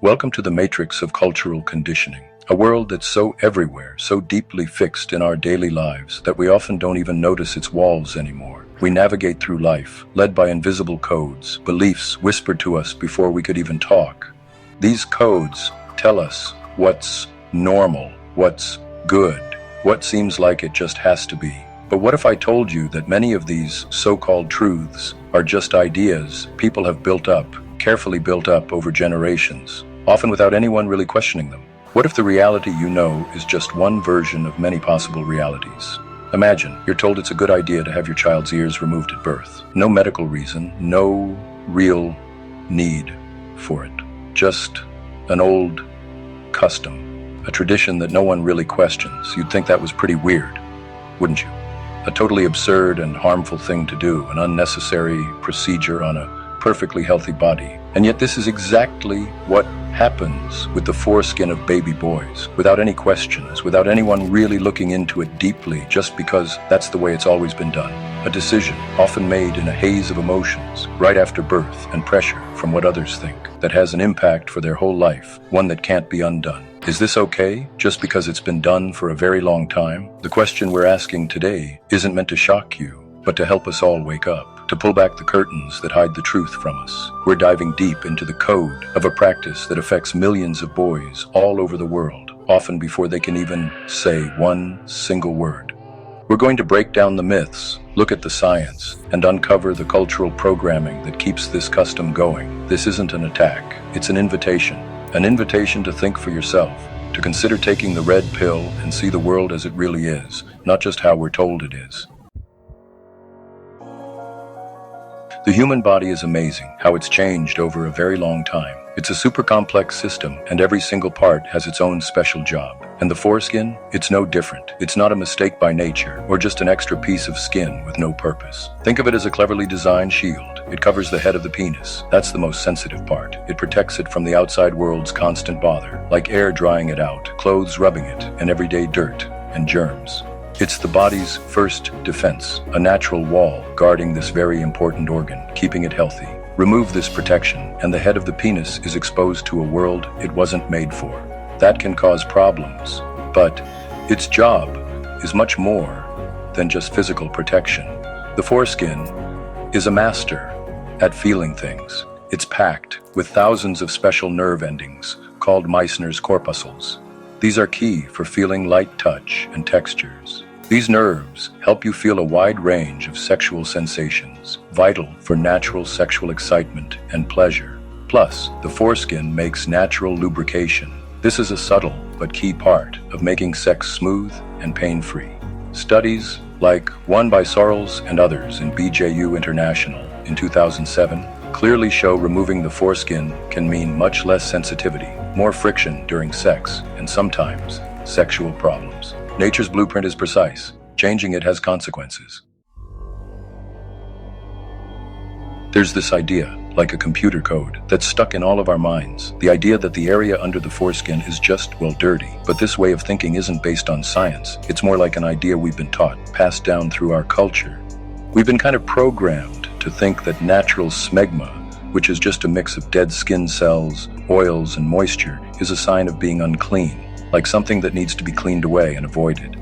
Welcome to the matrix of cultural conditioning, a world that's so everywhere, so deeply fixed in our daily lives that we often don't even notice its walls anymore. We navigate through life, led by invisible codes, beliefs whispered to us before we could even talk. These codes tell us what's normal, what's good, what seems like it just has to be. But what if I told you that many of these so-called truths are just ideas people have built up, carefully built up over generations, often without anyone really questioning them? What if the reality you know is just one version of many possible realities? Imagine you're told it's a good idea to have your child's ears removed at birth. No medical reason, no real need for it. Just an old custom, a tradition that no one really questions. You'd think that was pretty weird, wouldn't you? A totally absurd and harmful thing to do, an unnecessary procedure on a perfectly healthy body. And yet this is exactly what happens with the foreskin of baby boys, without any questions, without anyone really looking into it deeply, just because that's the way it's always been done. A decision, often made in a haze of emotions, right after birth and pressure from what others think, that has an impact for their whole life, one that can't be undone. Is this okay, just because it's been done for a very long time? The question we're asking today isn't meant to shock you, but to help us all wake up, to pull back the curtains that hide the truth from us. We're diving deep into the code of a practice that affects millions of boys all over the world, often before they can even say one single word. We're going to break down the myths, look at the science, and uncover the cultural programming that keeps this custom going. This isn't an attack, it's an invitation to think for yourself, to consider taking the red pill and see the world as it really is, not just how we're told it is. The human body is amazing, how it's changed over a very long time. It's a super complex system, and every single part has its own special job. And the foreskin? It's no different. It's not a mistake by nature, or just an extra piece of skin with no purpose. Think of it as a cleverly designed shield. It covers the head of the penis. That's the most sensitive part. It protects it from the outside world's constant bother, like air drying it out, clothes rubbing it, and everyday dirt and germs. It's the body's first defense, a natural wall guarding this very important organ, keeping it healthy. Remove this protection, and the head of the penis is exposed to a world it wasn't made for. That can cause problems, but its job is much more than just physical protection. The foreskin is a master at feeling things. It's packed with thousands of special nerve endings called Meissner's corpuscles. These are key for feeling light touch and textures. These nerves help you feel a wide range of sexual sensations, vital for natural sexual excitement and pleasure. Plus, the foreskin makes natural lubrication. This is a subtle but key part of making sex smooth and pain-free. Studies, like one by Sorrells and others in BJU International in 2007, clearly show removing the foreskin can mean much less sensitivity, more friction during sex, and sometimes sexual problems. Nature's blueprint is precise. Changing it has consequences. There's this idea, like a computer code, that's stuck in all of our minds. The idea that the area under the foreskin is just, well, dirty. But this way of thinking isn't based on science. It's more like an idea we've been taught, passed down through our culture. We've been kind of programmed to think that natural smegma, which is just a mix of dead skin cells, oils, and moisture, is a sign of being unclean, like something that needs to be cleaned away and avoided.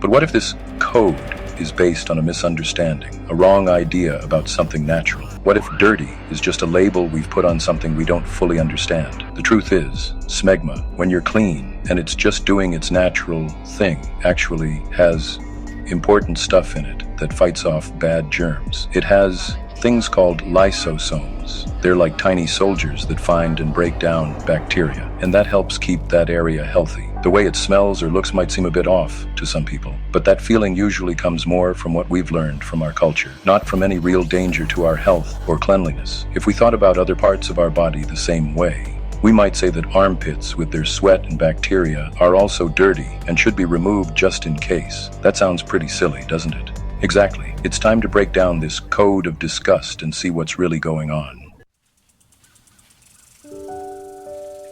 But what if this code is based on a misunderstanding, a wrong idea about something natural? What if dirty is just a label we've put on something we don't fully understand? The truth is, smegma, when you're clean and it's just doing its natural thing, actually has important stuff in it that fights off bad germs. It has things called lysosomes. They're like tiny soldiers that find and break down bacteria, and that helps keep that area healthy. The way it smells or looks might seem a bit off to some people, but that feeling usually comes more from what we've learned from our culture, not from any real danger to our health or cleanliness. If we thought about other parts of our body the same way, we might say that armpits with their sweat and bacteria are also dirty and should be removed just in case. That sounds pretty silly, doesn't it? Exactly. It's time to break down this code of disgust and see what's really going on.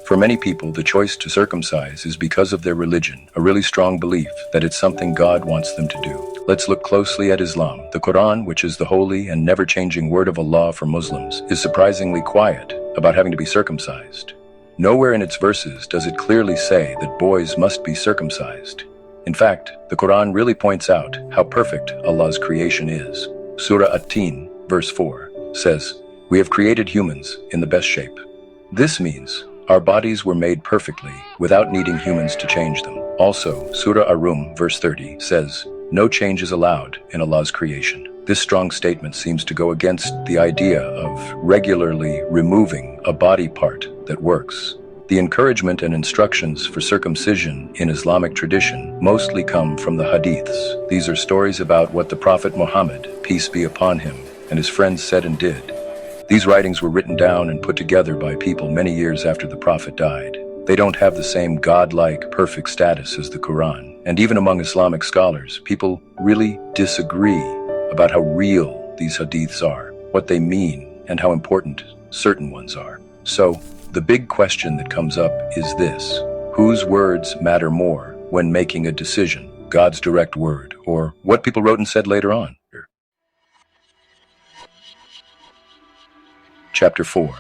For many people, the choice to circumcise is because of their religion, a really strong belief that it's something God wants them to do. Let's look closely at Islam. The Quran, which is the holy and never-changing word of Allah for Muslims, is surprisingly quiet about having to be circumcised. Nowhere in its verses does it clearly say that boys must be circumcised. In fact, the Quran really points out how perfect Allah's creation is. Surah At-Tin, verse 4, says, "We have created humans in the best shape." This means our bodies were made perfectly without needing humans to change them. Also, Surah Ar-Rum, verse 30, says, "No change is allowed in Allah's creation." This strong statement seems to go against the idea of regularly removing a body part that works. The encouragement and instructions for circumcision in Islamic tradition mostly come from the hadiths. These are stories about what the Prophet Muhammad, peace be upon him, and his friends said and did. These writings were written down and put together by people many years after the Prophet died. They don't have the same godlike, perfect status as the Quran. And even among Islamic scholars, people really disagree about how real these hadiths are, what they mean, and how important certain ones are. So, the big question that comes up is this: whose words matter more when making a decision? God's direct word, or what people wrote and said later on? Chapter 4.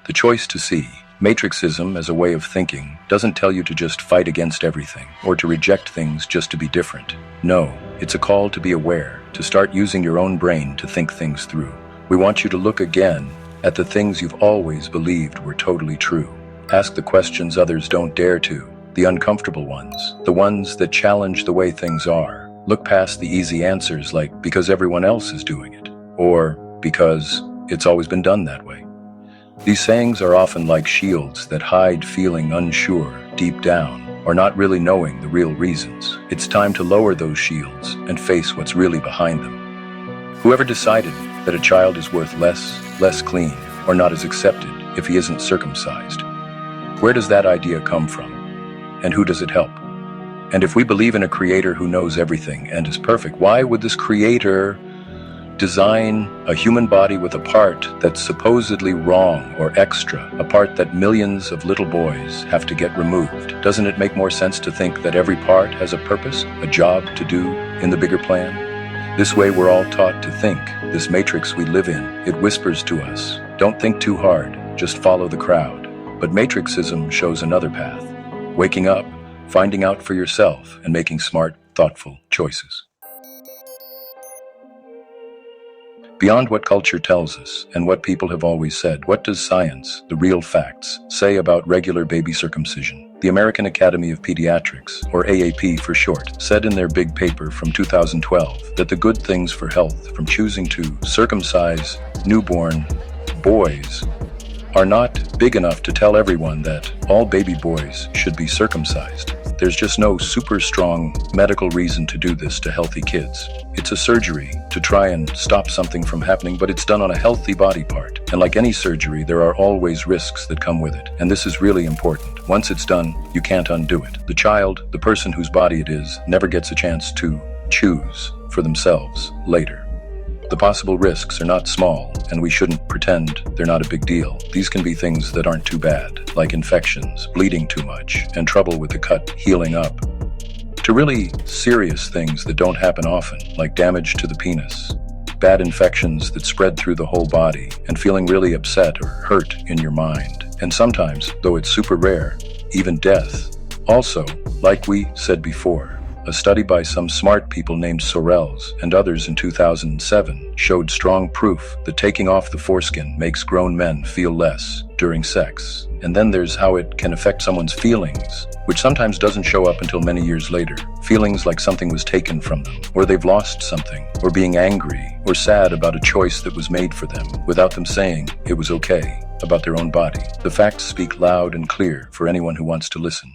The choice to see. Matrixism as a way of thinking doesn't tell you to just fight against everything, or to reject things just to be different. No, it's a call to be aware, to start using your own brain to think things through. We want you to look again at the things you've always believed were totally true. Ask the questions others don't dare to, the uncomfortable ones, the ones that challenge the way things are. Look past the easy answers like, because everyone else is doing it, or because it's always been done that way. These sayings are often like shields that hide feeling unsure deep down, or not really knowing the real reasons. It's time to lower those shields and face what's really behind them. Whoever decided that a child is worth less clean, or not as accepted if he isn't circumcised, where does that idea come from? And who does it help? And if we believe in a creator who knows everything and is perfect, why would this creator design a human body with a part that's supposedly wrong or extra, a part that millions of little boys have to get removed? Doesn't it make more sense to think that every part has a purpose, a job to do in the bigger plan? This way we're all taught to think. This matrix we live in, it whispers to us, don't think too hard, just follow the crowd. But Matrixism shows another path. Waking up, finding out for yourself, and making smart, thoughtful choices. Beyond what culture tells us and what people have always said, what does science, the real facts, say about regular baby circumcision? The American Academy of Pediatrics, or AAP for short, said in their big paper from 2012 that the good things for health from choosing to circumcise newborn boys are not big enough to tell everyone that all baby boys should be circumcised. There's just no super strong medical reason to do this to healthy kids. It's a surgery to try and stop something from happening, but it's done on a healthy body part. And like any surgery, there are always risks that come with it. And this is really important. Once it's done, you can't undo it. The child, the person whose body it is, never gets a chance to choose for themselves later. The possible risks are not small, and we shouldn't pretend they're not a big deal. These can be things that aren't too bad, like infections, bleeding too much, and trouble with the cut healing up, to really serious things that don't happen often, like damage to the penis, bad infections that spread through the whole body, and feeling really upset or hurt in your mind. And sometimes, though it's super rare, even death. Also, like we said before, a study by some smart people named Sorrells and others in 2007 showed strong proof that taking off the foreskin makes grown men feel less during sex. And then there's how it can affect someone's feelings, which sometimes doesn't show up until many years later. Feelings like something was taken from them, or they've lost something, or being angry, or sad about a choice that was made for them, without them saying it was okay about their own body. The facts speak loud and clear for anyone who wants to listen.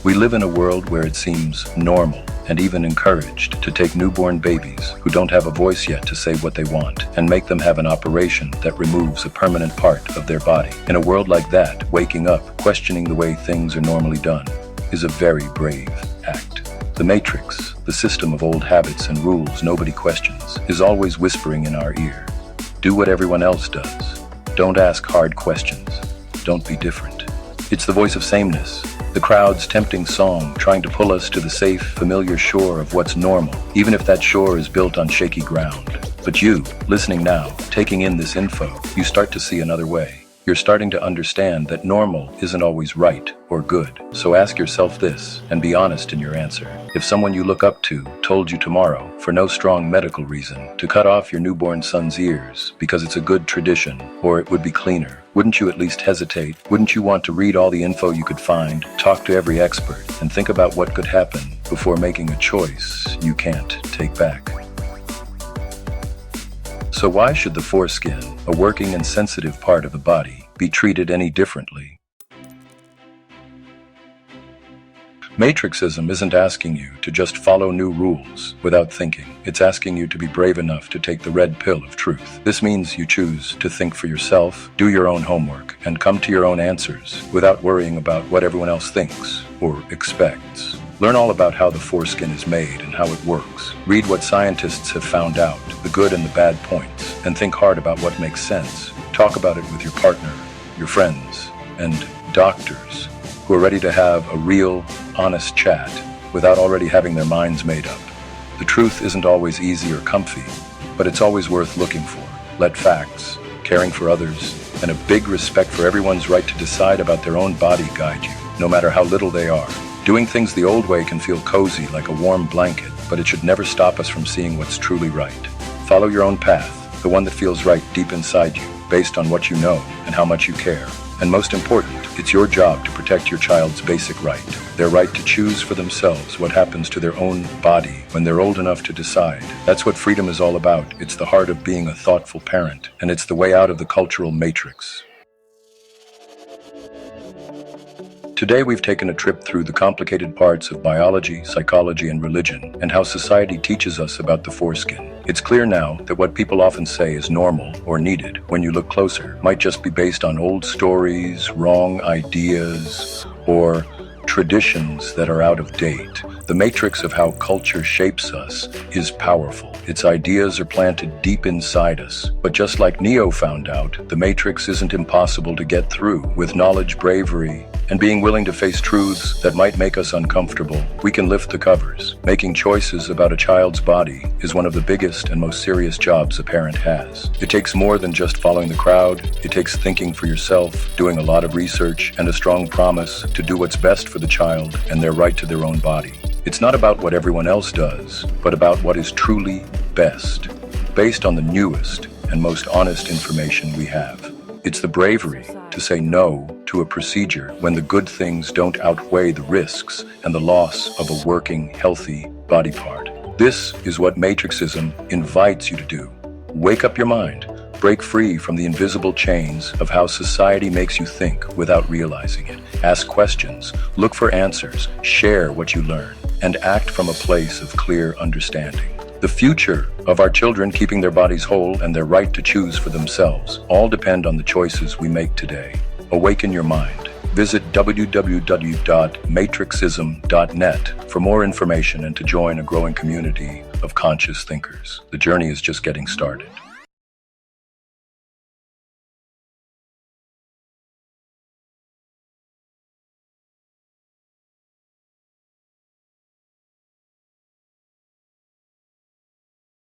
We live in a world where it seems normal and even encouraged to take newborn babies who don't have a voice yet to say what they want and make them have an operation that removes a permanent part of their body. In a world like that, waking up, questioning the way things are normally done, is a very brave act. The Matrix, the system of old habits and rules nobody questions, is always whispering in our ear. Do what everyone else does. Don't ask hard questions. Don't be different. It's the voice of sameness, the crowd's tempting song trying to pull us to the safe, familiar shore of what's normal, even if that shore is built on shaky ground. But you, listening now, taking in this info, you start to see another way. You're starting to understand that normal isn't always right or good. So ask yourself this, and be honest in your answer. If someone you look up to told you tomorrow, for no strong medical reason, to cut off your newborn son's ears because it's a good tradition, or it would be cleaner, wouldn't you at least hesitate? Wouldn't you want to read all the info you could find, talk to every expert, and think about what could happen before making a choice you can't take back? So why should the foreskin, a working and sensitive part of the body, be treated any differently? Matrixism isn't asking you to just follow new rules without thinking. It's asking you to be brave enough to take the red pill of truth. This means you choose to think for yourself, do your own homework, and come to your own answers without worrying about what everyone else thinks or expects. Learn all about how the foreskin is made and how it works. Read what scientists have found out, the good and the bad points, and think hard about what makes sense. Talk about it with your partner, your friends, and doctors who are ready to have a real, honest chat without already having their minds made up. The truth isn't always easy or comfy, but it's always worth looking for. Let facts, caring for others, and a big respect for everyone's right to decide about their own body guide you, no matter how little they are. Doing things the old way can feel cozy like a warm blanket, but it should never stop us from seeing what's truly right. Follow your own path, the one that feels right deep inside you, based on what you know and how much you care. And most important, it's your job to protect your child's basic right, their right to choose for themselves what happens to their own body when they're old enough to decide. That's what freedom is all about. It's the heart of being a thoughtful parent, and it's the way out of the cultural matrix. Today we've taken a trip through the complicated parts of biology, psychology, and religion, and how society teaches us about the foreskin. It's clear now that what people often say is normal or needed, when you look closer, might just be based on old stories, wrong ideas, or traditions that are out of date. The matrix of how culture shapes us is powerful. Its ideas are planted deep inside us. But just like Neo found out, the matrix isn't impossible to get through. With knowledge, bravery, and being willing to face truths that might make us uncomfortable, we can lift the covers. Making choices about a child's body is one of the biggest and most serious jobs a parent has. It takes more than just following the crowd. It takes thinking for yourself, doing a lot of research, and a strong promise to do what's best for the child and their right to their own body. It's not about what everyone else does, but about what is truly best, based on the newest and most honest information we have. It's the bravery to say no to a procedure when the good things don't outweigh the risks and the loss of a working, healthy body part. This is what Matrixism invites you to do. Wake up your mind. Break free from the invisible chains of how society makes you think without realizing it. Ask questions, look for answers, share what you learn, and act from a place of clear understanding. The future of our children keeping their bodies whole and their right to choose for themselves all depend on the choices we make today. Awaken your mind. Visit www.matrixism.net for more information and to join a growing community of conscious thinkers. The journey is just getting started.